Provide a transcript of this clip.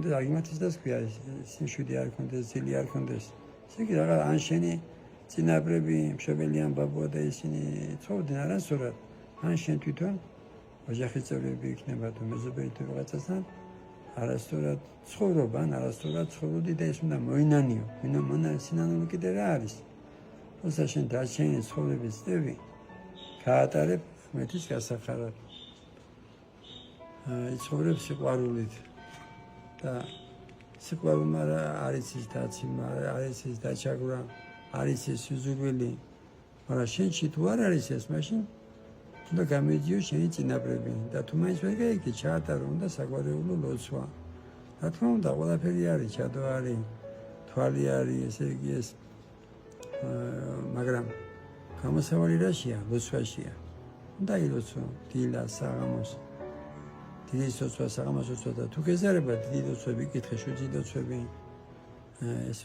კონდეს აგიმათის და სქვია სიმშვიდე არ კონდეს ძილი არ კონდეს ესე იგი რაღაც ან შენი წინაპრები მშობელი ამბაბოა და ისინი ცხოვრდნენ არასწორად ან შენ თვითონ ოჯახის წევრები იქნება თუ მეზობელი თუ რაღაცასთან არასწორად ცხოვრობა ან არასწორად ცხოვრობდი და ეს უნდა მოინანიო სინანული კიდე რა არის თუმცა შენ დარჩენილი ცხოვრების წევრი გაატარებ ღმერთის გასახარად იცხოვრებ სიყვარულით და სიყვარულმა არის ის დაცემა არის ის დაჩაგვრა არის ეს სიზურვილი მაგრამ შენში თუ არ არის ეს მაშინ უნდა გამედიო შენი წინაპრები და თუ მაინც ვერ გაიგე ჩაატარო უნდა საგვარეულო ლოცვა რა თქმა უნდა ყველაფერი არის ჩადო არის თვალი არის ესე იგი ეს მაგრამ გამოსავალი რაშია ლოცვაშია უნდა ილოცო დილა საღამოს დიდი ლოცვა საღამოს ლოცვა და თუ გეზარება დიდი ლოცვები კითხე შვიდი ლოცვები ეს